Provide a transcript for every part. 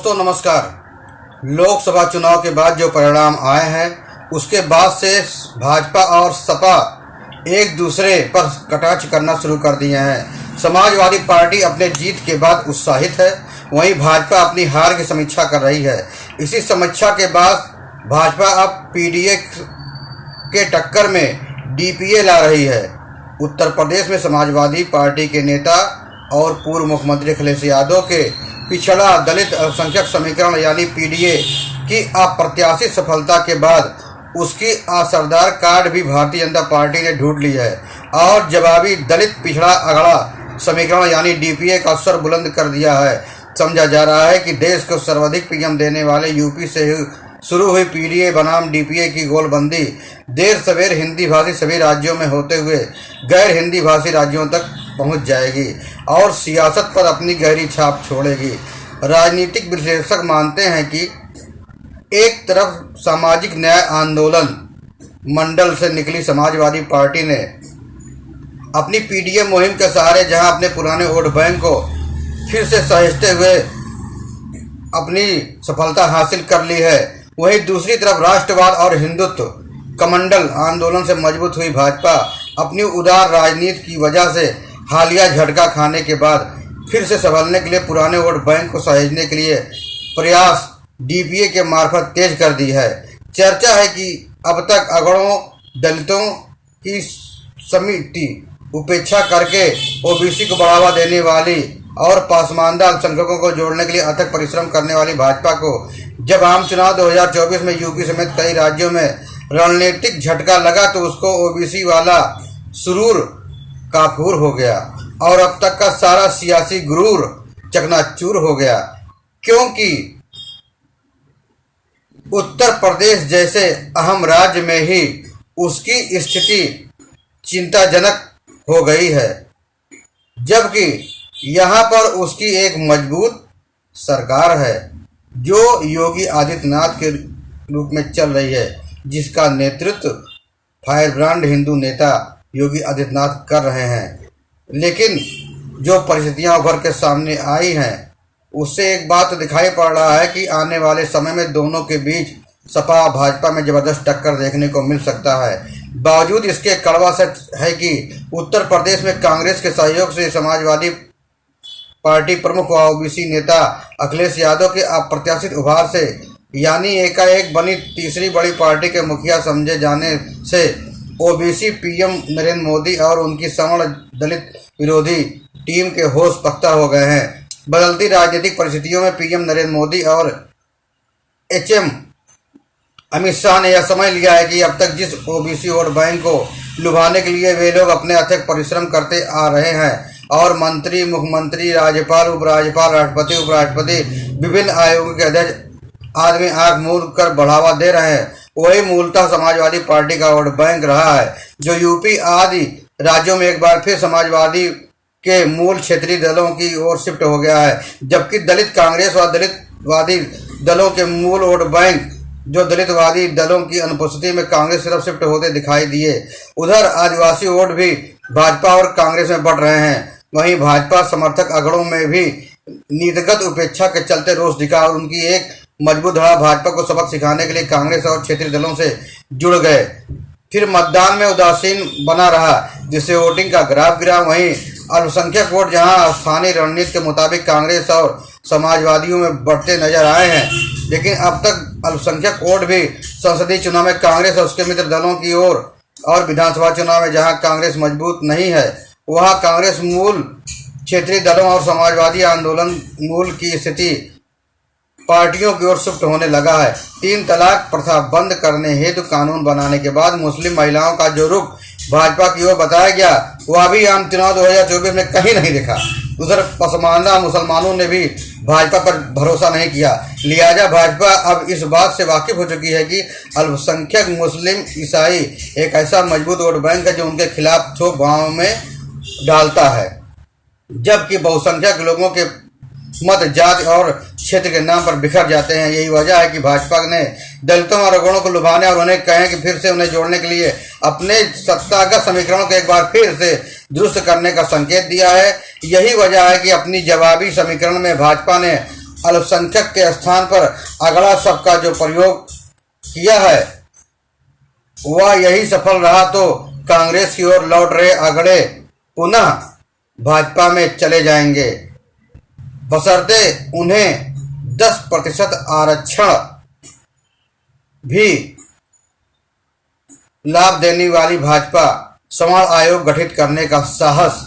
दोस्तों नमस्कार। लोकसभा चुनाव के बाद जो परिणाम आए हैं उसके बाद से भाजपा और सपा एक दूसरे पर कटाक्ष करना शुरू कर दिए हैं। समाजवादी पार्टी अपने जीत के बाद उत्साहित है, वहीं भाजपा अपनी हार की समीक्षा कर रही है। इसी समीक्षा के बाद भाजपा अब पीडीए के टक्कर में डीपीए ला रही है। उत्तर प्रदेश में समाजवादी पार्टी के नेता और पूर्व मुख्यमंत्री अखिलेश यादव के पिछड़ा दलित अल्पसंख्यक समीकरण यानी पीडीए की अप्रत्याशित सफलता के बाद उसकी असरदार कार्ड भी भारतीय जनता पार्टी ने ढूंढ ली है और जवाबी दलित पिछड़ा अगड़ा समीकरण यानी डीपीए का स्वर बुलंद कर दिया है। समझा जा रहा है कि देश को सर्वाधिक पीएम देने वाले यूपी से शुरू हुई पीडीए बनाम डीपीए की गोलबंदी देर सवेर हिंदी भाषी सभी राज्यों में होते हुए गैर हिंदी भाषी राज्यों तक पहुंच जाएगी और सियासत पर अपनी गहरी छाप छोड़ेगी। राजनीतिक विश्लेषक मानते हैं कि एक तरफ सामाजिक न्याय आंदोलन मंडल से निकली समाजवादी पार्टी ने अपनी पीडीए मुहिम के सहारे जहां अपने पुराने वोट बैंक को फिर से सहेजते हुए अपनी सफलता हासिल कर ली है, वहीं दूसरी तरफ राष्ट्रवाद और हिंदुत्व कमंडल आंदोलन से मजबूत हुई भाजपा अपनी उदार राजनीति की वजह से हालिया झटका खाने के बाद फिर से संभलने के लिए पुराने वोट बैंक को सहेजने के लिए प्रयास डीपीए के मार्फत तेज कर दी है। चर्चा है कि अब तक अगड़ों दलितों की समिति उपेक्षा करके ओबीसी को बढ़ावा देने वाली और पासमानदा अल्पसंख्यकों को जोड़ने के लिए अथक परिश्रम करने वाली भाजपा को जब आम चुनाव 2024 में यूपी समेत कई राज्यों में रणनीतिक झटका लगा तो उसको ओबीसी वाला सुरूर काफूर हो गया और अब तक का सारा सियासी गुरूर चकनाचूर हो गया, क्योंकि उत्तर प्रदेश जैसे अहम राज्य में ही उसकी स्थिति चिंताजनक हो गई है, जबकि यहाँ पर उसकी एक मजबूत सरकार है जो योगी आदित्यनाथ के रूप में चल रही है, जिसका नेतृत्व फायरब्रांड हिंदू नेता योगी आदित्यनाथ कर रहे हैं। लेकिन जो परिस्थितियां उभर के सामने आई हैं उससे एक बात तो दिखाई पड़ रहा है कि आने वाले समय में दोनों के बीच सपा भाजपा में जबरदस्त टक्कर देखने को मिल सकता है। बावजूद इसके कड़वा सच है कि उत्तर प्रदेश में कांग्रेस के सहयोग से समाजवादी पार्टी प्रमुख व ओबीसी नेता अखिलेश यादव के अप्रत्याशित उभार से यानी एकाएक बनी तीसरी बड़ी पार्टी के मुखिया समझे जाने से ओबीसी पीएम नरेंद्र मोदी और उनकी सवर्ण दलित विरोधी टीम के होश पख्ता हो गए हैं। बदलती राजनीतिक परिस्थितियों में पीएम नरेंद्र मोदी और एचएम अमित शाह ने यह समझ लिया है कि अब तक जिस ओबीसी वोट बैंक को लुभाने के लिए वे लोग अपने अथक परिश्रम करते आ रहे हैं और मंत्री, मुख्यमंत्री, राज्यपाल, उपराज्यपाल, राष्ट्रपति, उपराष्ट्रपति, विभिन्न आयोगों के अध्यक्ष आदमी आंख मूंद कर बढ़ावा दे रहे हैं, वही मूलतः समाजवादी पार्टी का वोट बैंक रहा है जो यूपी आदि राज्यों में एक बार फिर समाजवादी के मूल क्षेत्रीय दलों की ओर शिफ्ट हो गया है, जबकि दलित कांग्रेस व दलितवादी दलों के मूल वोट बैंक जो दलितवादी दलों की अनुपस्थिति में कांग्रेस की तरफ शिफ्ट होते दिखाई दिए। उधर आदिवासी वोट भी भाजपा और कांग्रेस में बढ़ रहे हैं, वहीं भाजपा समर्थक अगड़ों में भी नीतिगत उपेक्षा के चलते रोष दिखा और उनकी एक मजबूत धड़ा भाजपा को सबक सिखाने के लिए कांग्रेस और क्षेत्रीय दलों से जुड़ गए। फिर मतदान में उदासीन बना रहा जिससे वोटिंग का ग्राफ गिरा। वहीं अल्पसंख्यक वोट जहां स्थानीय रणनीति के मुताबिक कांग्रेस और समाजवादियों में बढ़ते नजर आए हैं, लेकिन अब तक अल्पसंख्यक वोट भी संसदीय चुनाव में कांग्रेस और उसके मित्र दलों की ओर और विधानसभा चुनाव में जहां कांग्रेस मजबूत नहीं है वहां कांग्रेस मूल क्षेत्रीय दलों और समाजवादी आंदोलन मूल की स्थिति पार्टियों की ओर शिफ्ट होने लगा है। 3 तलाक प्रथा बंद करने हेतु कानून बनाने के बाद मुस्लिम महिलाओं का जो रुख भाजपा की ओर बताया गया वह अभी आम चुनाव 2024 में कहीं नहीं दिखा। उधर पसमानदा मुसलमानों ने भी भाजपा पर भरोसा नहीं किया, लिहाजा भाजपा अब इस बात से वाकिफ हो चुकी है कि अल्पसंख्यक मुस्लिम ईसाई एक ऐसा मजबूत वोट बैंक है जो उनके खिलाफ थोक भाव में डालता है, जबकि बहुसंख्यक लोगों के मत जाति और क्षेत्र के नाम पर बिखर जाते हैं। यही वजह है कि भाजपा ने दलितों और अगड़ों को लुभाने और उन्हें कहें कि फिर से उन्हें जोड़ने के लिए अपने सत्तागत समीकरणों को एक बार फिर से दुरुस्त करने का संकेत दिया है। यही वजह है कि अपनी जवाबी समीकरण में भाजपा ने अल्पसंख्यक के स्थान पर अगला शब्द का जो प्रयोग किया है वह यही सफल रहा तो कांग्रेस की ओर लौट रहे अगड़े पुनः भाजपा में चले जाएंगे, बशर्ते उन्हें 10% आरक्षण भी लाभ देने वाली भाजपा सवर्ण आयोग गठित करने का साहस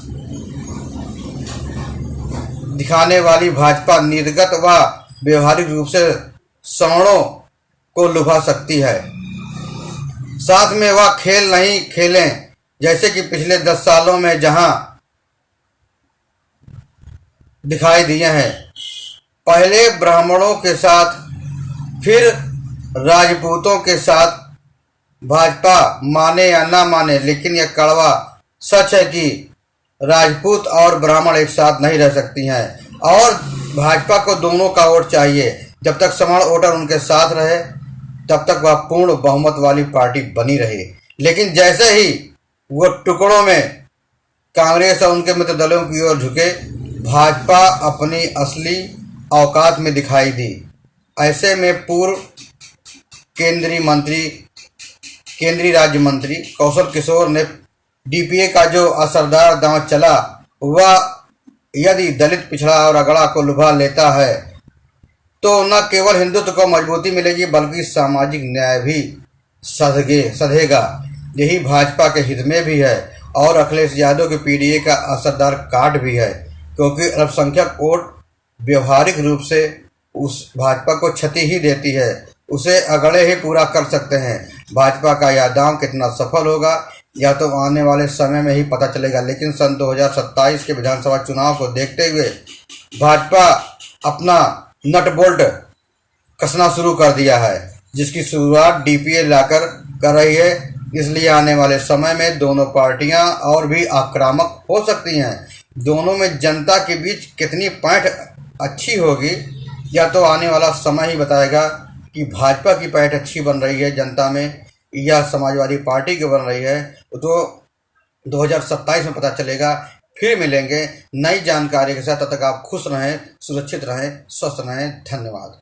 दिखाने वाली भाजपा नीतिगत व व्यवहारिक रूप से सवर्णों को लुभा सकती है। साथ में वह खेल नहीं खेलें जैसे कि पिछले 10 सालों में जहां दिखाई दिए हैं। पहले ब्राह्मणों के साथ फिर राजपूतों के साथ भाजपा माने या ना माने, लेकिन यह कड़वा सच है कि राजपूत और ब्राह्मण एक साथ नहीं रह सकती हैं और भाजपा को दोनों का वोट चाहिए। जब तक सवर्ण वोटर उनके साथ रहे तब तक वह पूर्ण बहुमत वाली पार्टी बनी रही, लेकिन जैसे ही वो टुकड़ों में कांग्रेस और उनके मित्र दलों की ओर झुके, भाजपा अपनी असली औकात में दिखाई दी। ऐसे में पूर्व केंद्रीय राज्य मंत्री कौशल किशोर ने डीपीए का जो असरदार दांव चला वह यदि दलित, पिछड़ा और अगड़ा को लुभा लेता है तो न केवल हिंदुत्व को मजबूती मिलेगी बल्कि सामाजिक न्याय भी सधेगा। यही भाजपा के हित में भी है और अखिलेश यादव के पीडीए का असरदार कार्ड भी है, क्योंकि अल्पसंख्यक वोट व्यवहारिक रूप से उस भाजपा को क्षति ही देती है, उसे अगड़े ही पूरा कर सकते हैं। भाजपा का यह दांव कितना सफल होगा या तो आने वाले समय में ही पता चलेगा, लेकिन सन 2027 के विधानसभा चुनाव को देखते हुए भाजपा अपना नट बोल्ट कसना शुरू कर दिया है, जिसकी शुरुआत डीपीए लाकर कर रही है। इसलिए आने वाले समय में दोनों पार्टियां और भी आक्रामक हो सकती हैं। दोनों में जनता के बीच कितनी पैठ अच्छी होगी या तो आने वाला समय ही बताएगा कि भाजपा की पैठ अच्छी बन रही है जनता में या समाजवादी पार्टी की बन रही है, तो 2027 में पता चलेगा। फिर मिलेंगे नई जानकारी के साथ, तब तक आप खुश रहें, सुरक्षित रहें, स्वस्थ रहें। धन्यवाद।